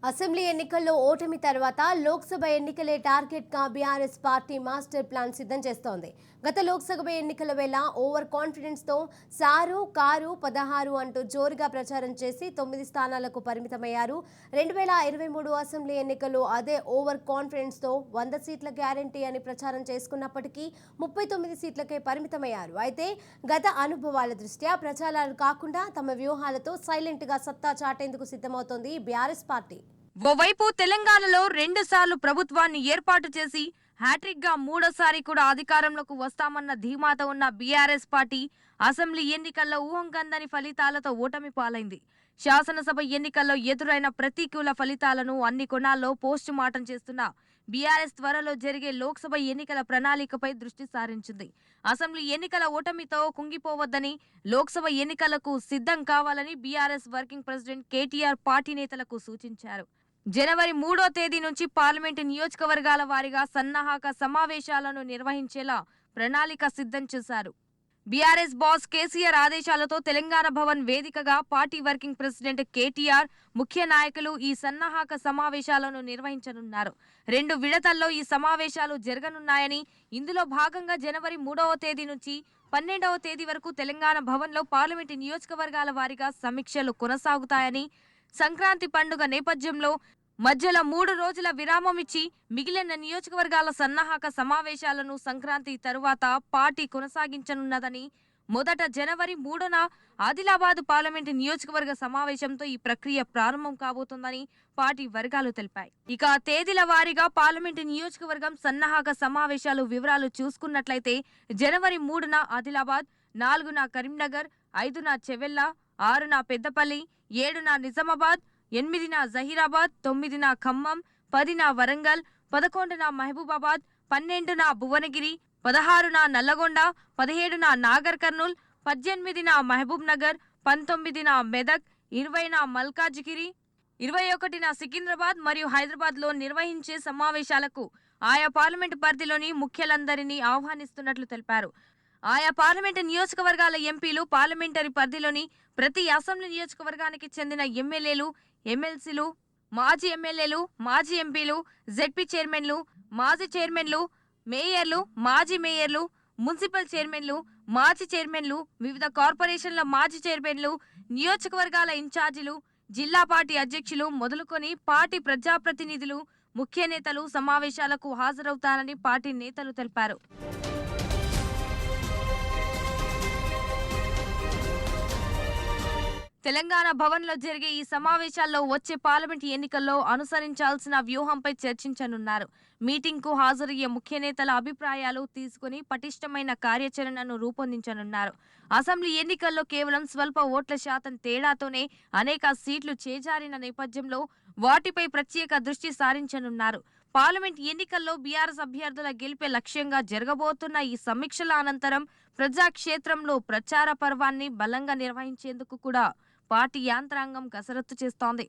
Assembly ఎన్నికల్లో ఓటమి తర్వాత లోక్సభ ఎన్నికలే టార్గెట్గా బీఆర్ఎస్ పార్టీ మాస్టర్ ప్లాన్ సిద్ధం చేస్తోంది. గత లోక్సభ ఎన్నికల వేళ ఓవర్ కాన్ఫిడెన్స్తో సారు కారు 16 అంటూ జోరుగా ప్రచారం చేసి 9 స్థానాలకు పరిమితమయ్యారు. 2023 అసెంబ్లీ ఎన్నికల్లో అదే ఓవర్ కాన్ఫిడెన్స్తో 100 సీట్ల గ్యారంటీ అని ప్రచారం చేసుకున్నప్పటికీ 39 సీట్లకే పరిమితమయ్యారు. అయితే గత అనుభవాల దృష్ట్యా ప్రచారాలు కాకుండా తమ వ్యూహాలతో సైలెంట్గా సత్తా చాటేందుకు సిద్ధమవుతోంది బీఆర్ఎస్ పార్టీ. ఓవైపు తెలంగాణలో 2 సార్లు ప్రభుత్వాన్ని ఏర్పాటు చేసి హ్యాట్రిక్ గా మూడోసారి కూడా అధికారంలోకి వస్తామన్న ధీమాతో ఉన్న బీఆర్ఎస్ పార్టీ అసెంబ్లీ ఎన్నికల్లో ఊహంకందని ఫలితాలతో ఓటమి పాలైంది. శాసనసభ ఎన్నికల్లో ఎదురైన ప్రతికూల ఫలితాలను అన్ని కోణాల్లో పోస్టు మార్టం చేస్తున్న బీఆర్ఎస్ త్వరలో జరిగే లోక్సభ ఎన్నికల ప్రణాళికపై దృష్టి సారించింది. అసెంబ్లీ ఎన్నికల ఓటమితో కుంగిపోవద్దని, లోక్సభ ఎన్నికలకు సిద్ధం కావాలని BRS working president KTR party నేతలకు సూచించారు. జనవరి 3వ తేదీ నుంచి పార్లమెంటు నియోజకవర్గాల వారీగా సన్నాహక సమావేశాలను నిర్వహించేలా ప్రణాళిక సిద్ధం చేశారు. బీఆర్ఎస్ బాస్ కేసీఆర్ ఆదేశాలతో తెలంగాణ భవన్ వేదికగా పార్టీ వర్కింగ్ ప్రెసిడెంట్ కేటీఆర్, ముఖ్య నాయకులు ఈ సన్నాహక సమావేశాలను నిర్వహించనున్నారు. 2 విడతల్లో ఈ సమావేశాలు జరగనున్నాయని, ఇందులో భాగంగా జనవరి 3వ తేదీ నుంచి 12వ తేదీ వరకు తెలంగాణ భవన్లో పార్లమెంటు నియోజకవర్గాల వారీగా సమీక్షలు కొనసాగుతాయని, సంక్రాంతి పండుగ నేపథ్యంలో మధ్యలో 3 రోజుల విరామం ఇచ్చి మిగిలిన నియోజకవర్గాల సన్నాహక సమావేశాలను సంక్రాంతి తరువాత పార్టీ కొనసాగించనున్నదని, మొదట జనవరి 3న ఆదిలాబాద్ పార్లమెంటు నియోజకవర్గ సమావేశంతో ఈ ప్రక్రియ ప్రారంభం కాబోతోందని పార్టీ వర్గాలు తెలిపాయి. ఇక తేదీల వారీగా పార్లమెంటు నియోజకవర్గం సన్నాహక సమావేశాలు వివరాలు చూసుకున్నట్లయితే జనవరి 3న ఆదిలాబాద్, 4న కరీంనగర్, 5న చెవెళ్ల, 6న పెద్దపల్లి, 7న నిజామాబాద్, 8న జహీరాబాద్, 9న ఖమ్మం, 10న వరంగల్, 11న మహబూబాబాద్, 12న భువనగిరి, 16న నల్లగొండ, 17న నాగర్ కర్నూల్, 18న మహబూబ్ నగర్, 19న మెదక్, 20న మల్కాజిగిరి, 21న సికింద్రాబాద్ మరియు హైదరాబాద్లో నిర్వహించే సమావేశాలకు ఆయా పార్లమెంటు పరిధిలోని ముఖ్యులందరినీ ఆహ్వానిస్తున్నట్లు తెలిపారు. ఆయా పార్లమెంటు నియోజకవర్గాల ఎంపీలు, పార్లమెంటరీ పరిధిలోని ప్రతి అసెంబ్లీ నియోజకవర్గానికి చెందిన ఎమ్మెల్యేలు, ఎమ్మెల్సీలు, మాజీ ఎమ్మెల్యేలు, మాజీ ఎంపీలు, జెడ్పీ చైర్మన్లు, మాజీ చైర్మన్లు, మేయర్లు, మాజీ మేయర్లు, మున్సిపల్ చైర్మన్లు, మాజీ చైర్మన్లు, వివిధ కార్పొరేషన్ల మాజీ చైర్మన్లు, నియోజకవర్గాల ఇన్ఛార్జీలు, జిల్లా పార్టీ అధ్యక్షులు మొదలుకొని పార్టీ ప్రజాప్రతినిధులు, ముఖ్య నేతలు సమావేశాలకు హాజరవుతారని పార్టీ నేతలు తెలిపారు. తెలంగాణ భవన్లో జరిగే ఈ సమావేశాల్లో వచ్చే పార్లమెంట్ ఎన్నికల్లో అనుసరించాల్సిన వ్యూహంపై చర్చించనున్నారు. మీటింగ్కు హాజరయ్యే ముఖ్య నేతల అభిప్రాయాలు తీసుకుని పటిష్టమైన కార్యాచరణను రూపొందించనున్నారు. అసెంబ్లీ ఎన్నికల్లో కేవలం స్వల్ప ఓట్ల శాతం తేడాతోనే అనేక సీట్లు చేజారిన నేపథ్యంలో వాటిపై ప్రత్యేక దృష్టి సారించనున్నారు. పార్లమెంట్ ఎన్నికల్లో బీఆర్ఎస్ అభ్యర్థుల గెలిపే లక్ష్యంగా జరగబోతున్న ఈ సమీక్షల అనంతరం ప్రజాక్షేత్రంలో ప్రచార పర్వాన్ని బలంగా నిర్వహించేందుకు కూడా పార్టీ యంత్రాంగం కసరత్తు చేస్తోంది.